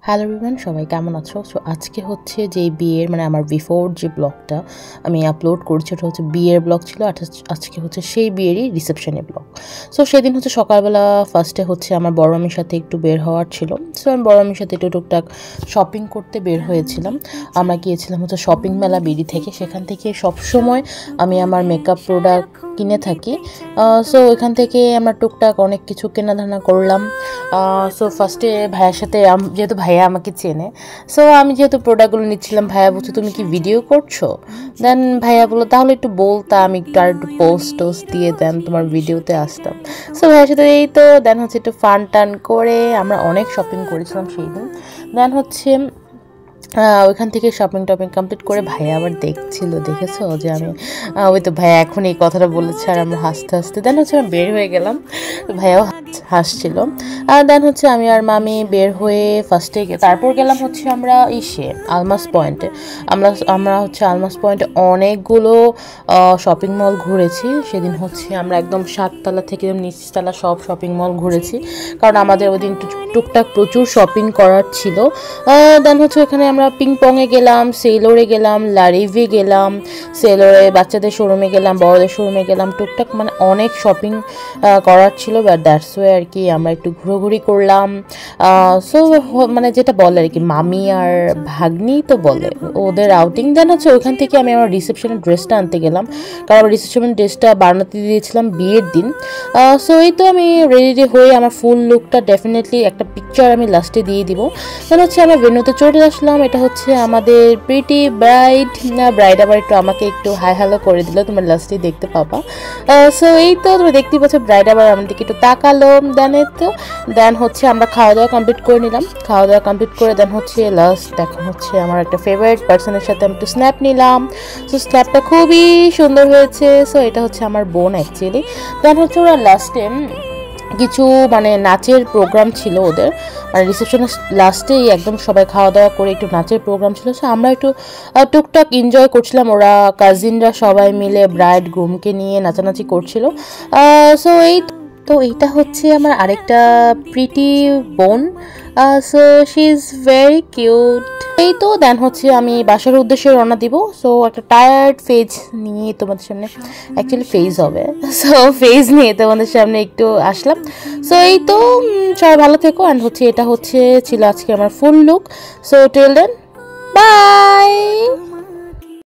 Hello everyone, সবাই কেমন আছো? সো আজকে হচ্ছে যে বিয়ের মানে আমার বিফোর যে ব্লগটা আমি আপলোড করছি ওটা হচ্ছে বিয়ের ব্লগ ছিল। আর আজকে হচ্ছে সেই বিয়েরই রিসেপশনের ব্লগ। সো সেদিন হচ্ছে সকালবেলা ফার্স্টে হচ্ছে আমার বড় মামির সাথে একটু বের হওয়ার ছিল। সো আমি বড় মামির সাথে একটু টুকটাক শপিং করতে বের হয়েছিলাম। আমরা গিয়েছিলাম হচ্ছে শপিং মেলা বিডি থেকে। সেখান থেকে সবসময় আমি আমার মেকআপ প্রোডাক্ট কিনে থাকি। সো ওইখান থেকে আমরা টুকটাক অনেক কিছু কেনাধানা করলাম। সো ফার্স্টে ভাইয়ের সাথে যেহেতু ভাইয়া আমাকে চেনে, সো আমি যেহেতু প্রোডাক্টগুলো নিচ্ছিলাম, ভাইয়া বলছে তুমি কি ভিডিও করছো? দেন ভাইয়া বললো তাহলে একটু বলতা, আমি একটু আর একটু পোস্ট দিয়ে দেন তোমার ভিডিওতে আসতাম। সো ভাইয়ের সাথে এই তো দেন হচ্ছে একটু ফান টান করে আমরা অনেক শপিং করেছিলাম সেই দিন। দেন হচ্ছে ওইখান থেকে শপিং টপিং কমপ্লিট করে ভাইয়া আবার দেখেছো যে আমি ওই তো ভাইয়া এখন এই কথাটা বলেছে আর আমরা হাসতে হাসতে দেন হচ্ছে আমি বের হয়ে গেলাম। ভাইয়াও হাসছিল। আর দেন হচ্ছে আমি আর মামি বের হয়ে ফার্স্টে তারপর গেলাম হচ্ছে আমরা আলমাস পয়েন্টে। আমরা হচ্ছে আলমাস পয়েন্টে অনেকগুলো শপিং মল ঘুরেছি সেদিন। হচ্ছে আমরা একদম 7 তলা থেকে নিচতলা সব শপিং মল ঘুরেছি, কারণ আমাদের ওই দিন টুকটাক প্রচুর শপিং করার ছিল। দেন হচ্ছে ওখানে আমরা পিংপংয়ে গেলাম, সেলোরে গেলাম, লারিভে গেলাম, সেলোরে বাচ্চাদের শোরুমে গেলাম, বড়দের শোরুমে গেলাম, টুকটাক মানে অনেক শপিং করার ছিল। বাট দ্যাটস ওয়ে আর কি আমরা একটু ঘোরাঘুরি করলাম। সো মানে যেটা বলে আর কি মামি আর ভাগ্নি তো বলে ওদের আউটিং। দেন হচ্ছে ওইখান থেকে আমি আমার রিসেপশনের ড্রেসটা আনতে গেলাম, কারণ আমার রিসেপশনের ড্রেসটা বানাতে দিয়েছিলাম বিয়ের দিন। সো এই তো আমি রেডি হয়ে আমার ফুল লুকটা ডেফিনেটলি একটা পিকচার আমি লাস্টে দিয়ে দিব। দেন হচ্ছে আমরা ভেন্যুতে চলে আসলাম। এটা হচ্ছে আমাদের প্রিটি ব্রাইড আবার একটু আমাকে একটু হাই হ্যালো করে দিল, তোমরা লাস্টে দেখতে পাবা। সো এই তো তোমরা দেখতেই পাচ্ছ ব্রাইড আবার আমাদের দিকে একটু তাকালো। দেন হচ্ছে আমরা খাওয়া দাওয়া কমপ্লিট করে নিলাম। খাওয়া দাওয়া কমপ্লিট করে দেন হচ্ছে লাস্ট এখন হচ্ছে আমার একটা ফেভারিট পার্সনের সাথে আমি একটু স্ন্যাপ নিলাম। সো স্ন্যাপটা খুবই সুন্দর হয়েছে। সো এটা হচ্ছে আমার বোন অ্যাকচুয়ালি। দেন হচ্ছে ওরা লাস্টে কিছু মানে নাচের প্রোগ্রাম ছিল ওদের, মানে রিসেপশনের লাস্টেই একদম সবাই খাওয়া দাওয়া করে একটু নাচের প্রোগ্রাম ছিল। সো আমরা একটু টুকটাক এনজয় করছিলাম। ওরা কাজিনরা সবাই মিলে ব্রাইড গ্রুমকে নিয়ে নাচানাচি করছিল। সো এইটা হচ্ছে আমার আরেকটা প্রিটি বোন। So she is very cute. এই তো দেন হচ্ছে আমি বাসার উদ্দেশ্যে রওনা দিব। সো একটা টায়ার্ড ফেজ নিয়ে তোমাদের সামনে, অ্যাকচুয়ালি ফেজ হবে, সো ফেজ নিয়ে তোমাদের সামনে একটু আসলাম। সো এই তো সবাই ভালো থেকো। অ্যান্ড হচ্ছে এটা ছিল আজকে আমার full look. So till then by.